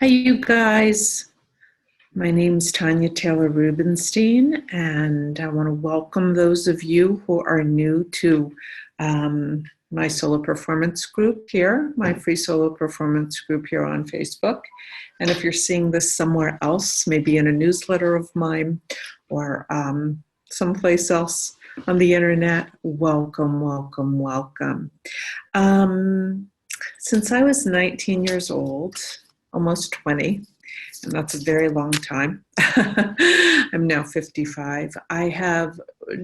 Hi, you guys. My name's Tanya Taylor Rubenstein, and I want to welcome those of you who are new to my solo performance group here, my free solo performance group here on Facebook. And if you're seeing this somewhere else, maybe in a newsletter of mine or someplace else on the internet, welcome, welcome, welcome. Since I was 19 years old, almost 20, and that's a very long time. I'm now 55. I have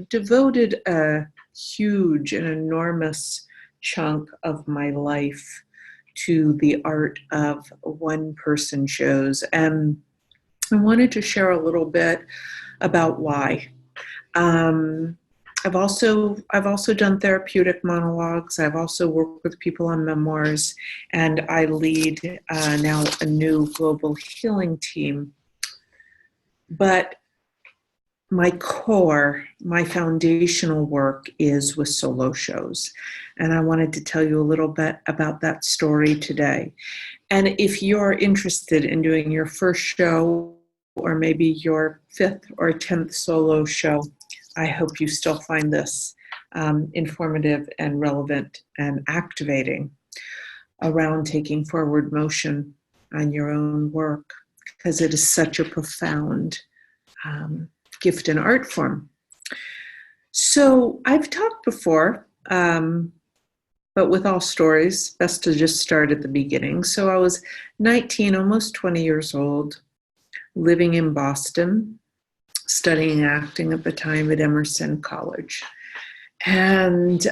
devoted a huge and enormous chunk of my life to the art of one-person shows, and I wanted to share a little bit about why. I've also done therapeutic monologues. I've also worked with people on memoirs, and I lead now a new global healing team. But my core, my foundational work is with solo shows. And I wanted to tell you a little bit about that story today. And if you're interested in doing your first show, or maybe your 5th or 10th solo show, I hope you still find this informative and relevant and activating around taking forward motion on your own work, because it is such a profound gift and art form. So I've talked before, but with all stories, best to just start at the beginning. So I was 19, almost 20 years old, living in Boston, studying acting at the time at Emerson College. And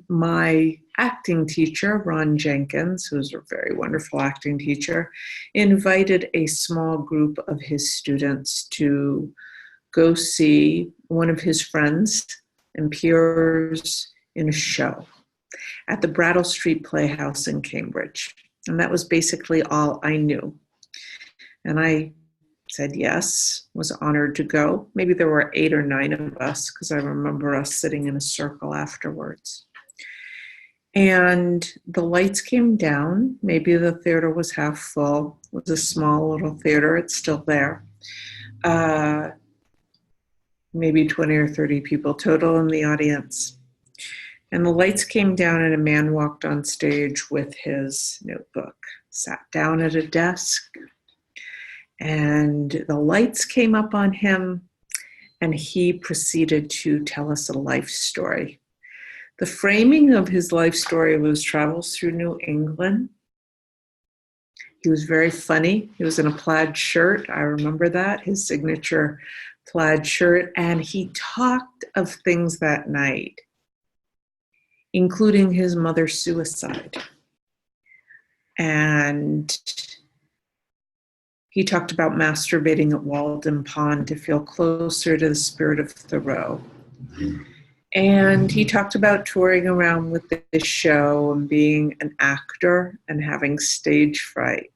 my acting teacher, Ron Jenkins, who was a very wonderful acting teacher, invited a small group of his students to go see one of his friends and peers in a show at the Brattle Street Playhouse in Cambridge. And that was basically all I knew. And I said yes, was honored to go. Maybe there were 8 or 9 of us, because I remember us sitting in a circle afterwards. And the lights came down. Maybe the theater was half full. It was a small little theater. It's still there. Maybe 20 or 30 people total in the audience. And the lights came down and a man walked on stage with his notebook, sat down at a desk, and the lights came up on him, and he proceeded to tell us a life story. The framing of his life story was travels through New England. He was very funny. He was in a plaid shirt. I remember that, his signature plaid shirt. And he talked of things that night, including his mother's suicide. And he talked about masturbating at Walden Pond to feel closer to the spirit of Thoreau. And he talked about touring around with this show and being an actor and having stage fright.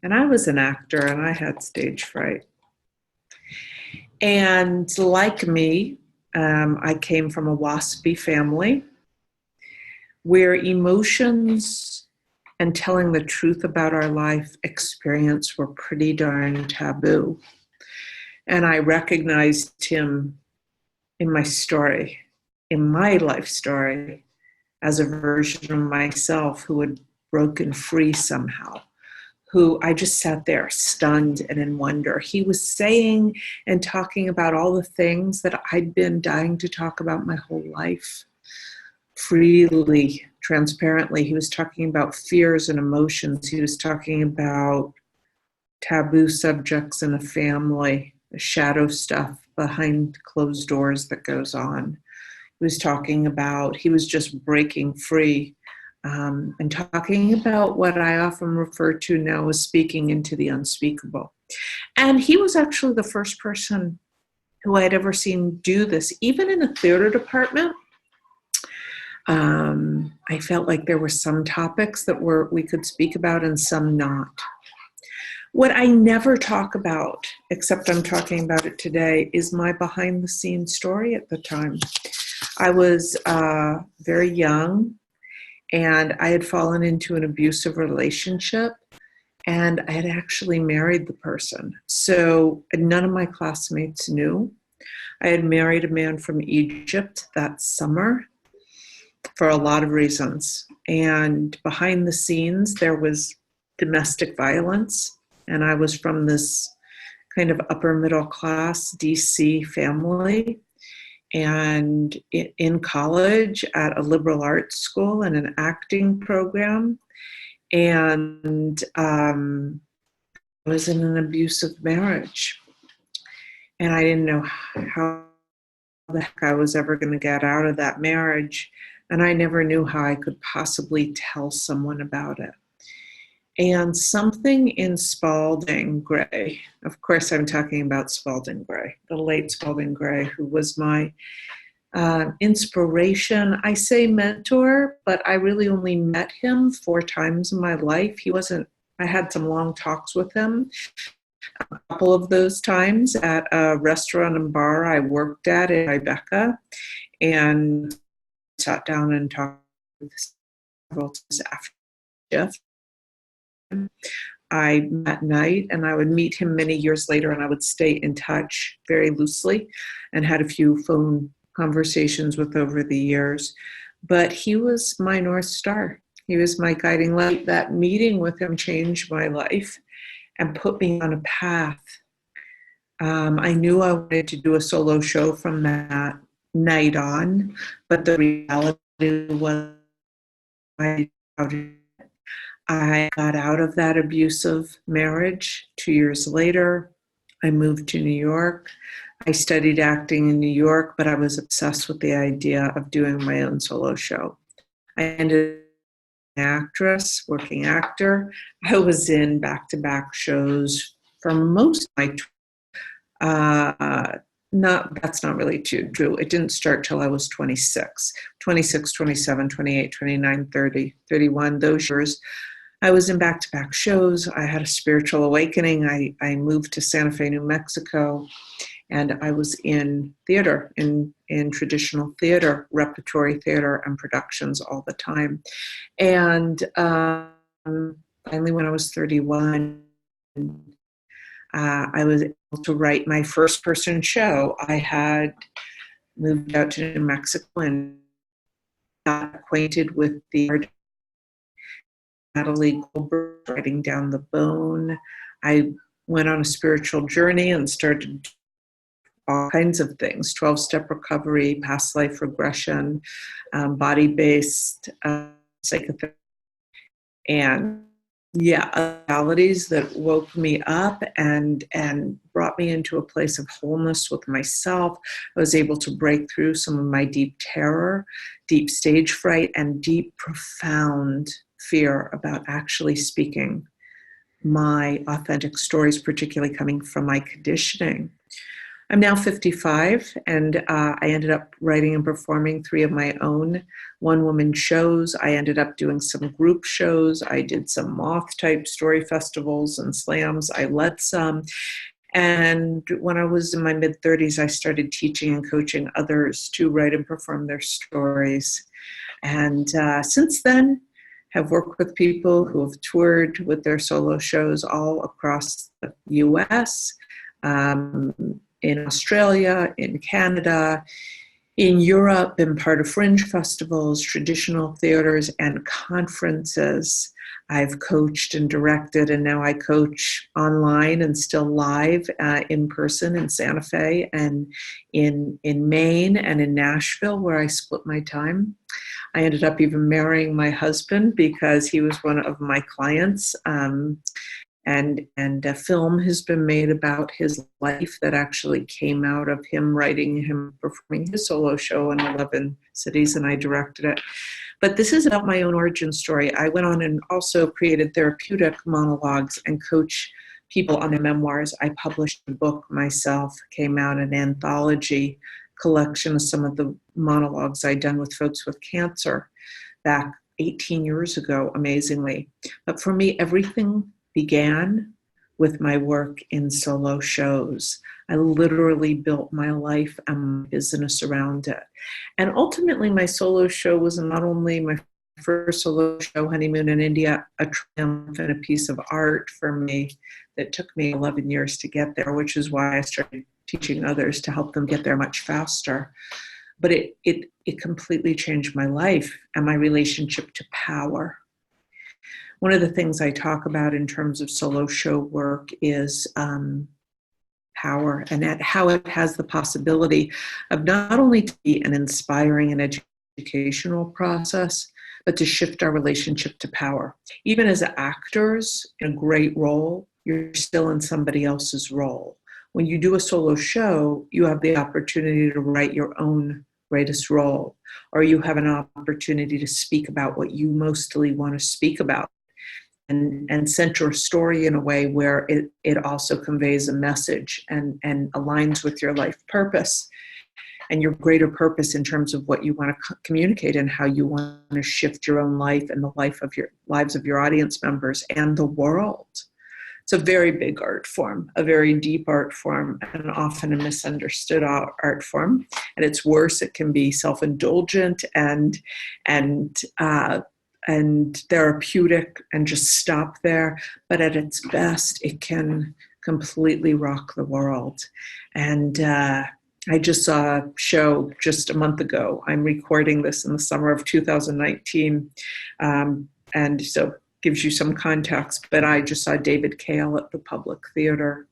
And I was an actor and I had stage fright. And like me, I came from a waspy family where emotions and telling the truth about our life experience were pretty darn taboo. And I recognized him in my story, in my life story, as a version of myself who had broken free somehow, who I just sat there stunned and in wonder. He was saying and talking about all the things that I'd been dying to talk about my whole life. Freely, transparently. He was talking about fears and emotions. He was talking about taboo subjects in a family, the shadow stuff behind closed doors that goes on. He was talking about, he was just breaking free and talking about what I often refer to now as speaking into the unspeakable. And he was actually the first person who I'd ever seen do this, even in a theater department. I felt like there were some topics that we could speak about and some not. What I never talk about, except I'm talking about it today, is my behind the scenes story at the time. I was very young, and I had fallen into an abusive relationship, And I had actually married the person. So none of my classmates knew. I had married a man from Egypt that summer for a lot of reasons. And behind the scenes, there was domestic violence. And I was from this kind of upper middle class DC family. And in college at a liberal arts school and an acting program. And I was in an abusive marriage. And I didn't know how the heck I was ever going to get out of that marriage. And I never knew how I could possibly tell someone about it. And something in Spalding Gray, of course I'm talking about Spalding Gray, the late Spalding Gray, who was my inspiration. I say mentor, but I really only met him 4 times in my life. I had some long talks with him. A couple of those times at a restaurant and bar I worked at in Tribeca, and sat down and talked with several times after shift. At night, and I would meet him many years later, and I would stay in touch very loosely and had a few phone conversations with over the years. But he was my North Star. He was my guiding light. That meeting with him changed my life and put me on a path. I knew I wanted to do a solo show from that night on, but the reality was I got out of that abusive marriage 2 years later. I moved to New York. I studied acting in New York, but I was obsessed with the idea of doing my own solo show. I ended up being an actress, working actor. I was in back-to-back shows for most of my that's not really true. It didn't start till I was 26, 27, 28, 29, 30, 31. Those years, I was in back-to-back shows. I had a spiritual awakening. I moved to Santa Fe, New Mexico, and I was in theater, in traditional theater, repertory theater, and productions all the time. And finally, when I was 31, I was able to write my first person show. I had moved out to New Mexico and got acquainted with the artist Natalie Goldberg, Writing Down the Bone. I went on a spiritual journey and started all kinds of things: 12-step recovery, past life regression, body-based psychotherapy, and realities that woke me up and brought me into a place of wholeness with myself. I was able to break through some of my deep terror, deep stage fright, and deep, profound fear about actually speaking my authentic stories, particularly coming from my conditioning. I'm now 55, and I ended up writing and performing 3 of my own one-woman shows. I ended up doing some group shows. I did some moth-type story festivals and slams. I led some. And when I was in my mid-30s, I started teaching and coaching others to write and perform their stories. And since then, have worked with people who have toured with their solo shows all across the US, in Australia, in Canada, in Europe, been part of fringe festivals, traditional theaters, and conferences. I've coached and directed, and now I coach online and still live in person in Santa Fe and in Maine and in Nashville, where I split my time. I ended up even marrying my husband because he was one of my clients. And a film has been made about his life that actually came out of him writing, him performing his solo show in 11 cities, and I directed it. But this is about my own origin story. I went on and also created therapeutic monologues and coach people on their memoirs. I published a book myself, came out an anthology collection of some of the monologues I'd done with folks with cancer back 18 years ago, amazingly. But for me, everything began with my work in solo shows. I literally built my life and my business around it. And ultimately, my solo show was not only my first solo show, Honeymoon in India, a triumph and a piece of art for me that took me 11 years to get there, which is why I started teaching others to help them get there much faster. But it completely changed my life and my relationship to power. One of the things I talk about in terms of solo show work is power, and how it has the possibility of not only to be an inspiring and educational process, but to shift our relationship to power. Even as actors in a great role, you're still in somebody else's role. When you do a solo show, you have the opportunity to write your own greatest role, or you have an opportunity to speak about what you mostly want to speak about, and center a story in a way where it also conveys a message and aligns with your life purpose and your greater purpose in terms of what you want to communicate and how you want to shift your own life and the lives of your audience members and the world. It's a very big art form, a very deep art form, and often a misunderstood art form. And it's worse, it can be self-indulgent and therapeutic and just stop there. But at its best, it can completely rock the world. And I just saw a show just a month ago. I'm recording this in the summer of 2019. And so gives you some context, but I just saw David Cale at the Public Theater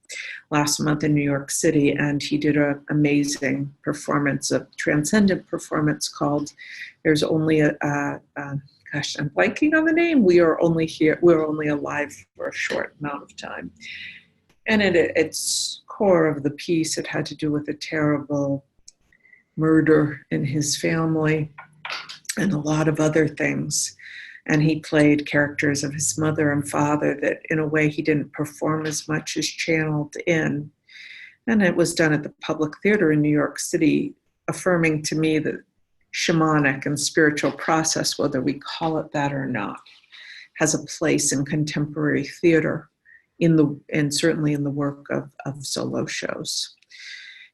last month in New York City, and he did an amazing performance, a transcendent performance called There's Only gosh, I'm blanking on the name. We're only alive for a short amount of time. And at its core of the piece, it had to do with a terrible murder in his family and a lot of other things. And he played characters of his mother and father that in a way he didn't perform as much as channeled in. And it was done at the Public Theater in New York City, affirming to me that shamanic and spiritual process, whether we call it that or not, has a place in contemporary theater and certainly in the work of solo shows.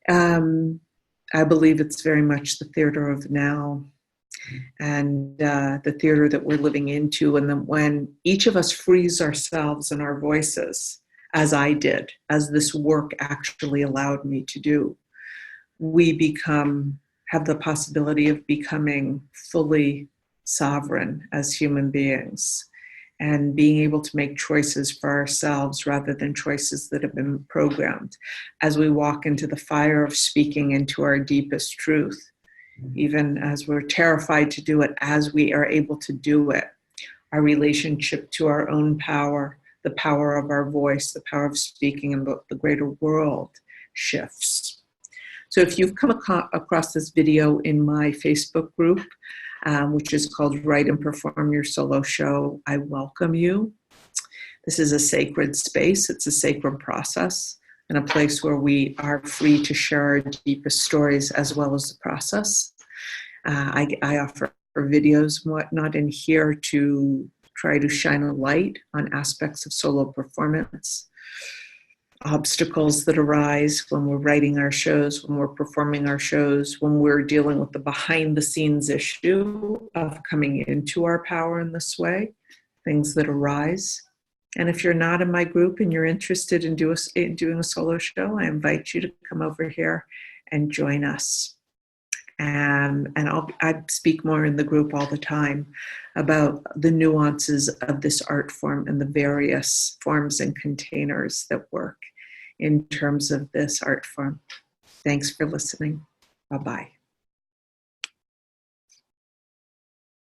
I believe it's very much the theater of now, and the theater that we're living into. And then when each of us frees ourselves and our voices, as I did, as this work actually allowed me to do, we have the possibility of becoming fully sovereign as human beings and being able to make choices for ourselves rather than choices that have been programmed as we walk into the fire of speaking into our deepest truth. Even as we're terrified to do it, as we are able to do it, our relationship to our own power, the power of our voice, the power of speaking in the greater world shifts. So if you've come across this video in my Facebook group, which is called Write and Perform Your Solo Show, I welcome you. This is a sacred space. It's a sacred process and a place where we are free to share our deepest stories as well as the process. I offer videos and whatnot in here to try to shine a light on aspects of solo performance, obstacles that arise when we're writing our shows, when we're performing our shows, when we're dealing with the behind the scenes issue of coming into our power in this way, things that arise. And if you're not in my group and you're interested in doing a solo show, I invite you to come over here and join us. And I speak more in the group all the time about the nuances of this art form and the various forms and containers that work in terms of this art form. Thanks for listening. Bye-bye.